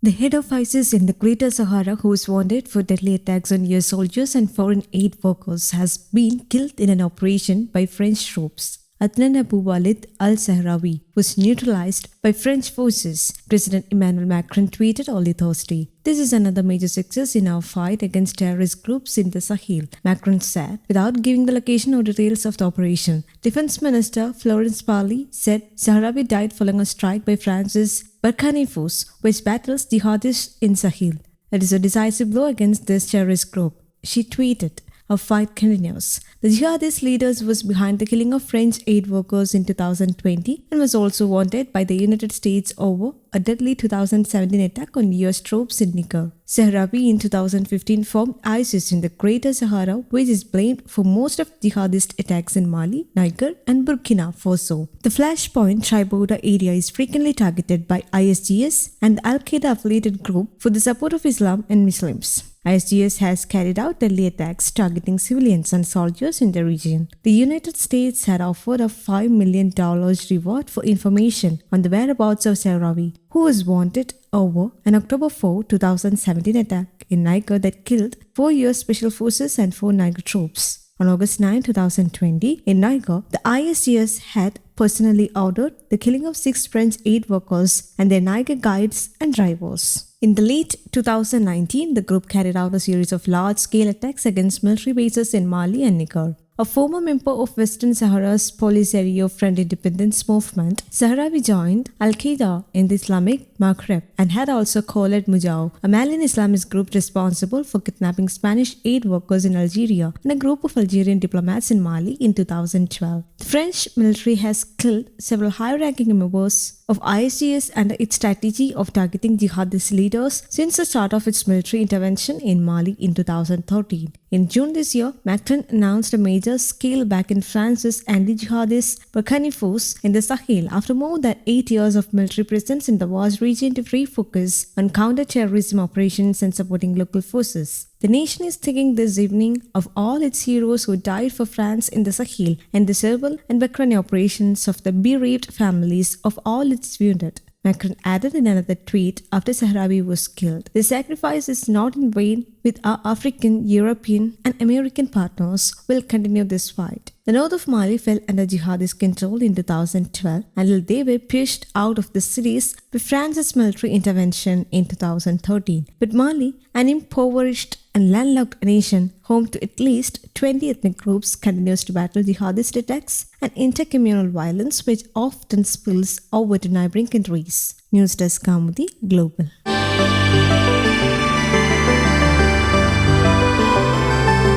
The head of ISIS in the Greater Sahara, who is wanted for deadly attacks on US soldiers and foreign aid workers, has been killed in an operation by French troops. Adnan Abu Walid al-Sahrawi was neutralised by French forces, President Emmanuel Macron tweeted early Thursday. This is another major success in our fight against terrorist groups in the Sahel, Macron said, without giving the location or details of the operation. Defense Minister Florence Parly said Sahrawi died following a strike by France's Barkhane force, which battles jihadists in Sahel. It is a decisive blow against this terrorist group, she tweeted. Our fight continues. The jihadist leaders was behind the killing of French aid workers in 2020 and was also wanted by the United States over a deadly 2017 attack on US troops in Niger. Sahrawi in 2015 formed ISIS in the Greater Sahara, which is blamed for most of jihadist attacks in Mali, Niger and Burkina Faso. The Flashpoint tri-border area is frequently targeted by ISGS and the Al-Qaeda affiliated group for the support of Islam and Muslims. ISGS has carried out deadly attacks targeting civilians and soldiers in the region. The United States had offered a $5 million reward for information on the whereabouts of Sahrawi, who was wanted over an October 4, 2017 attack in Niger that killed 4 US Special Forces and 4 Niger troops. On August 9, 2020, in Niger, the ISGS had personally ordered the killing of 6 French aid workers and their Niger guides and drivers. In the late 2019, the group carried out a series of large-scale attacks against military bases in Mali and Niger. A former member of Western Sahara's Polisario Front Independence Movement, Sahrawi joined Al-Qaeda in the Islamic Maghreb and had also collared Mujao, a Malian Islamist group responsible for kidnapping Spanish aid workers in Algeria and a group of Algerian diplomats in Mali in 2012. The French military has killed several high-ranking members of ISGS under its strategy of targeting jihadist leaders since the start of its military intervention in Mali in 2013. In June this year, Macron announced a major scale back in France's anti-jihadist Barkhane force in the Sahel after more than 8 years of military presence in the vast region to refocus on counter-terrorism operations and supporting local forces. The nation is thinking this evening of all its heroes who died for France in the Sahel and the Sahel and Barkhane operations, of the bereaved families of all its wounded. Macron added in another tweet after Sahrawi was killed, "The sacrifice is not in vain. With our African, European and American partners, we'll continue this fight." The north of Mali fell under jihadist control in 2012 until they were pushed out of the cities by France's military intervention in 2013. But Mali, an impoverished and landlocked nation home to at least 20 ethnic groups, continues to battle jihadist attacks and intercommunal violence, which often spills over to neighboring countries. News Desk Kaumudy, Global.